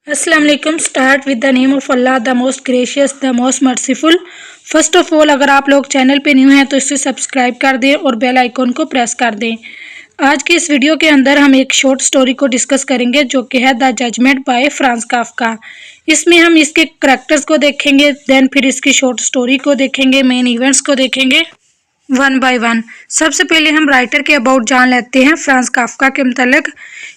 अस्सलाम वालेकुम। Start with the name of Allah the most gracious the most merciful. First of all, अगर आप लोग चैनल पे न्यू हैं तो इसे सब्सक्राइब कर दें और बेल आइकॉन को प्रेस कर दें। आज की इस वीडियो के अंदर हम एक शॉर्ट स्टोरी को डिस्कस करेंगे जो कि है the judgement by Franz Kafka. इसमें हम इसके करैक्टर्स को देखेंगे, देन फिर इसकी शॉर्ट स्टोरी को देखेंगे, मेन इवेंट्स को देखेंगे वन बाय वन। सबसे पहले हम राइटर के अबाउट जान लेते हैं फ्रांज काफ्का के मतलब।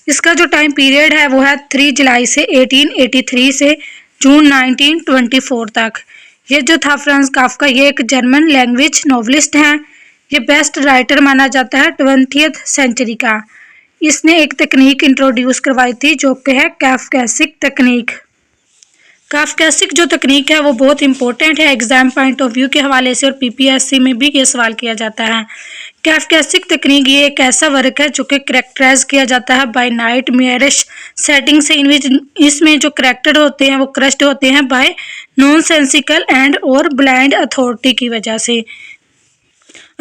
इसका जो टाइम पीरियड है वो है 3 जुलाई से 1883 से जून 1924 तक। ये जो था फ्रांज काफ्का, ये एक जर्मन लैंग्वेज नॉवलिस्ट हैं। ये बेस्ट राइटर माना जाता है 20th सेंचुरी का। इसने एक तकनीक इंट्रोड्यूस करवाई थी जो कि है काफ्कासिक तकनीक। काफ्कासिक जो तकनीक है वो बहुत इंपॉर्टेंट है एग्जाम पॉइंट ऑफ व्यू के हवाले से, और पीपीएससी में भी ये सवाल किया जाता है। काफ्कासिक तकनीक ये एक ऐसा वर्क है जो कि करेक्टराइज किया जाता है बाय नाइट मेयरिश सेटिंग से, इन विच इसमें जो करेक्टर होते हैं वो क्रस्ट होते हैं बाय नॉन सेंसिकल एंड और ब्लाइंड अथॉरिटी की वजह से।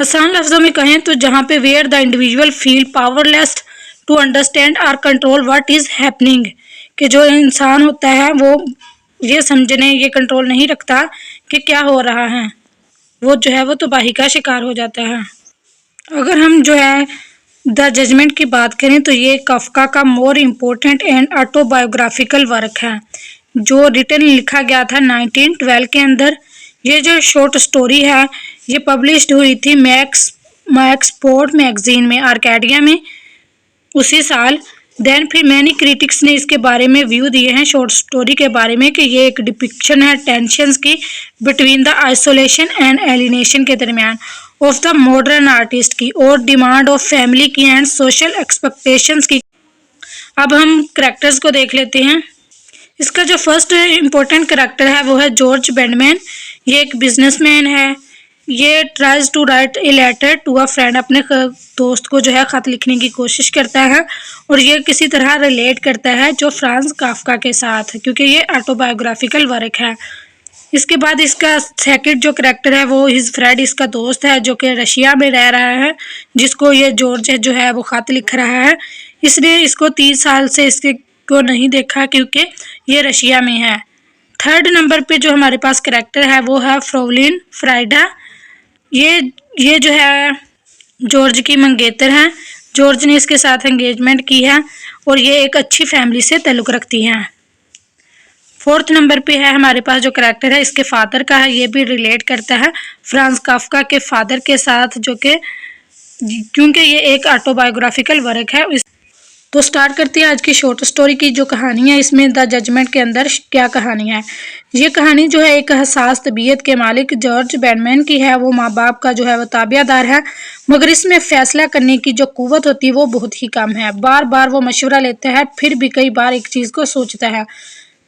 आसान लफ्जों में कहें तो जहाँ पे where the individual feel powerless to understand और कंट्रोल व्हाट इज हैपनिंग, कि जो इंसान होता है वो ये समझने, ये कंट्रोल नहीं रखता कि क्या हो रहा है, वो जो है वो तबाही का शिकार हो जाता है। अगर हम जो है द जजमेंट की बात करें तो ये काफ्का का more important and autobiographical work है जो रिटन लिखा गया था 1912 के अंदर। ये जो शॉर्ट स्टोरी है ये पब्लिश्ड हुई थी मैक्स पोर्ट मैगजीन में, आर्केडिया में, उसी साल। देन फिर मैनी क्रिटिक्स ने इसके बारे में व्यू दिए हैं शॉर्ट स्टोरी के बारे में कि ये एक डिपिक्शन है टेंशंस की between the isolation and alienation के दरमियान ऑफ द मॉडर्न आर्टिस्ट की, और डिमांड ऑफ फैमिली की एंड सोशल एक्सपेक्टेशंस की। अब हम करैक्टर्स को देख लेते हैं। इसका जो फर्स्ट इम्पोर्टेंट करैक्टर है वो है जॉर्ज बेंडमैन। ये एक बिजनेसमैन है। ये tries to write a letter to a friend, अपने दोस्त को जो है ख़त लिखने की कोशिश करता है, और ये किसी तरह रिलेट करता है जो फ्रांज काफ्का के साथ, क्योंकि ये ऑटोबायोग्राफिकल वर्क है। इसके बाद इसका सेकंड जो करैक्टर है वो हिज फ्रेंड, इसका दोस्त है जो कि रशिया में रह रहा है, जिसको ये जॉर्ज जो है वो ख़त लिख रहा है। इसने इसको 30 साल से इसके को नहीं देखा क्योंकि ये रशिया में है। थर्ड नंबर पे जो हमारे पास करैक्टर है वो है फ्रोलिन फ्राइडा। ये जो है जॉर्ज की मंगेतर हैं। जॉर्ज ने इसके साथ एंगेजमेंट की है और ये एक अच्छी फैमिली से ताल्लुक़ रखती हैं। फोर्थ नंबर पे है हमारे पास जो करैक्टर है इसके फादर का है। ये भी रिलेट करता है फ्रांज काफ्का के फादर के साथ, जो कि क्योंकि ये एक ऑटोबायोग्राफिकल वर्क है। तो स्टार्ट करते हैं आज की शॉर्ट स्टोरी की जो कहानी है। इसमें द जजमेंट के अंदर क्या कहानी है। ये कहानी जो है एक हसास तबीयत के मालिक जॉर्ज बेंडमैन की है। वो माँ बाप का जो है वो ताबियादार है, मगर इसमें फैसला करने की जो कुव्वत होती है वो बहुत ही कम है। बार बार वो मशवरा लेता है, फिर भी कई बार एक चीज़ को सोचता है,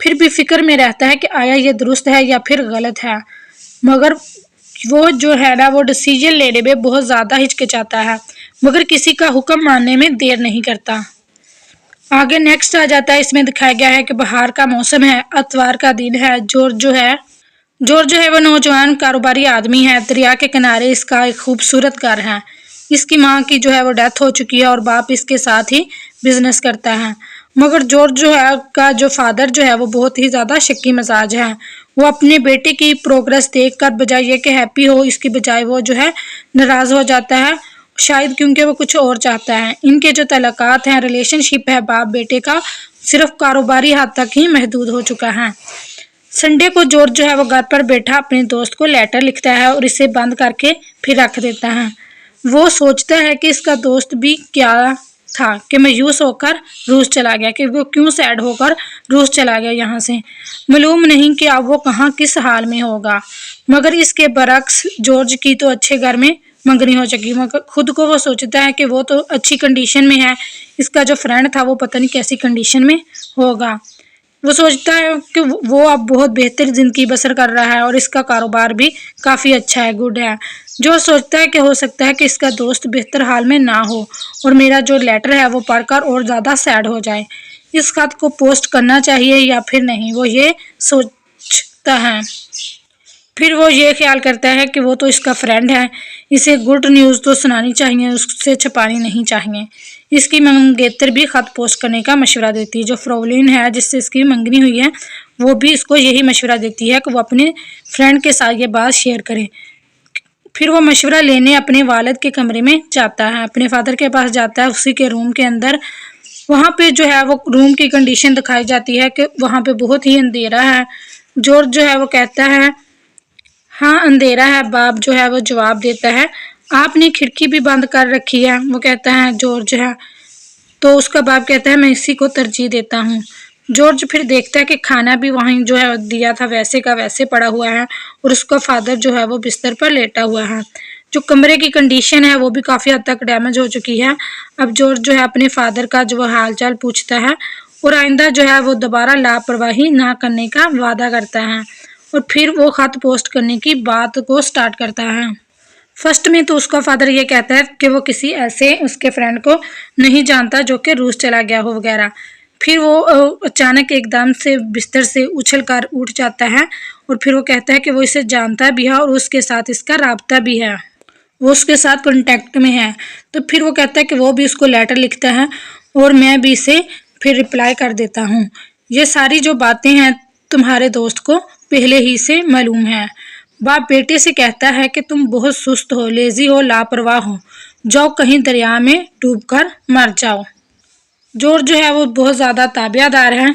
फिर भी फिक्र में रहता है कि आया ये दुरुस्त है या फिर गलत है, मगर वो जो है ना वो डिसीजन लेने में बहुत ज़्यादा हिचकिचाता है, मगर किसी का हुक्म मानने में देर नहीं करता। आगे नेक्स्ट आ जाता है। इसमें दिखाया गया है कि बाहर का मौसम है, अतवार का दिन है। जॉर्ज जो है वो नौजवान कारोबारी आदमी है। दरिया के किनारे इसका एक खूबसूरत घर है। इसकी माँ की जो है वो डेथ हो चुकी है और बाप इसके साथ ही बिजनेस करता है, मगर जॉर्ज जो है का जो फादर जो है वो बहुत ही ज़्यादा शक्की मिजाज है। वो अपने बेटे की प्रोग्रेस देखकर बजाय ये कि हैप्पी हो, इसकी बजाय वो जो है नाराज़ हो जाता है, शायद क्योंकि वो कुछ और चाहता है। इनके जो तल्लुकात हैं, रिलेशनशिप है बाप बेटे का, सिर्फ कारोबारी हद तक ही महदूद हो चुका है। संडे को जॉर्ज जो है वो घर पर बैठा अपने दोस्त को लेटर लिखता है और इसे बंद करके फिर रख देता है। वो सोचता है कि इसका दोस्त भी क्या था कि मायूस होकर रूस चला गया, कि वो क्यों सैड होकर रूस चला गया यहाँ से। मालूम नहीं कि अब वो कहाँ किस हाल में होगा, मगर इसके बरक्स जॉर्ज की तो अच्छे घर में मंगनी हो चुकी, मगर खुद को वो सोचता है कि वो तो अच्छी कंडीशन में है, इसका जो फ्रेंड था वो पता नहीं कैसी कंडीशन में होगा। वो सोचता है कि वो अब बहुत बेहतर ज़िंदगी बसर कर रहा है और इसका कारोबार भी काफ़ी अच्छा है, गुड है। जो सोचता है कि हो सकता है कि इसका दोस्त बेहतर हाल में ना हो और मेरा जो लेटर है वो पढ़कर और ज़्यादा सैड हो जाए। इस खत को पोस्ट करना चाहिए या फिर नहीं, वो ये सोचता है। फिर वो ये ख्याल करता है कि वो तो इसका फ्रेंड है, इसे गुड न्यूज़ तो सुनानी चाहिए, उससे छुपानी नहीं चाहिए। इसकी मंगेतर भी खत पोस्ट करने का मशवरा देती है। जो फ्रोलिन है जिससे इसकी मंगनी हुई है वो भी इसको यही मशवरा देती है कि वो अपने फ्रेंड के साथ ये बात शेयर करे। फिर वो मशवरा लेने अपने वालिद के कमरे में जाता है, अपने फादर के पास जाता है, उसी के रूम के अंदर। वहाँ पे जो है वो रूम की कंडीशन दिखाई जाती है कि वहाँ पे बहुत ही अंधेरा है। जॉर्ज जो है वो कहता है हाँ अंधेरा है। बाप जो है वो जवाब देता है आपने खिड़की भी बंद कर रखी है। वो कहता है जॉर्ज है, तो उसका बाप कहता है मैं इसी को तरजीह देता हूँ। जॉर्ज फिर देखता है कि खाना भी वहीं जो है दिया था वैसे का वैसे पड़ा हुआ है और उसका फादर जो है वो बिस्तर पर लेटा हुआ है। जो कमरे की कंडीशन है वो भी काफ़ी हद तक डैमेज हो चुकी है। अब जॉर्ज जो है अपने फादर का जो हाल चाल पूछता है और आइंदा जो है वो दोबारा लापरवाही ना करने का वादा करता है और फिर वो खत पोस्ट करने की बात को स्टार्ट करता है। फर्स्ट में तो उसका फादर ये कहता है कि वो किसी ऐसे उसके फ्रेंड को नहीं जानता जो कि रूस चला गया हो वगैरह। फिर वो अचानक एकदम से बिस्तर से उछल कर उठ जाता है और फिर वो कहता है कि वो इसे जानता भी है और उसके साथ इसका राब्ता भी है, वो उसके साथ कांटेक्ट में है। तो फिर वो कहता है कि वो भी उसको लेटर लिखता है और मैं भी इसे फिर रिप्लाई कर देता हूँ। ये सारी जो बातें हैं तुम्हारे दोस्त को पहले ही से मालूम है। बाप बेटे से कहता है कि तुम बहुत सुस्त हो, लेजी हो, लापरवाह हो, जाओ कहीं दरिया में डूबकर मर जाओ। जॉर्ज जो है वो बहुत ज़्यादा ताबियादार है।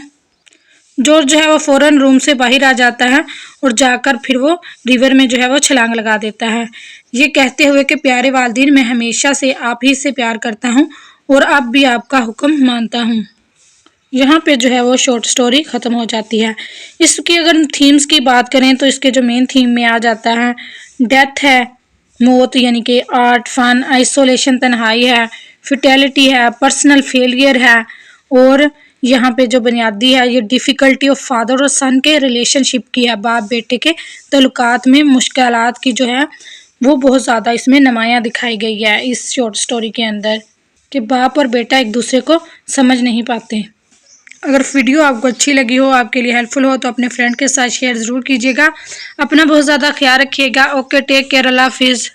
जॉर्ज जो है वो फ़ौरन रूम से बाहर आ जाता है और जाकर फिर वो रिवर में जो है वो छलांग लगा देता है, ये कहते हुए कि प्यारे वालिदैन मैं हमेशा से आप ही से प्यार करता हूँ और अब भी आपका हुक्म मानता हूँ। यहाँ पे जो है वो शॉर्ट स्टोरी ख़त्म हो जाती है। इसकी अगर थीम्स की बात करें तो इसके जो मेन थीम में आ जाता है डेथ है, मौत यानी कि आर्ट, फन, आइसोलेशन तन्हाई है, फिटेलिटी है, पर्सनल फेलियर है और यहाँ पे जो बुनियादी है ये डिफ़िकल्टी ऑफ फादर और सन के रिलेशनशिप की है। बाप बेटे के तल्लुकात में मुश्किलात की जो है वो बहुत ज़्यादा इसमें नुमायाँ दिखाई गई है इस शॉर्ट स्टोरी के अंदर कि बाप और बेटा एक दूसरे को समझ नहीं पाते। अगर वीडियो आपको अच्छी लगी हो, आपके लिए हेल्पफुल हो तो अपने फ्रेंड के साथ शेयर ज़रूर कीजिएगा। अपना बहुत ज़्यादा ख्याल रखिएगा। ओके, टेक केयर, अल्लाह हाफिज़।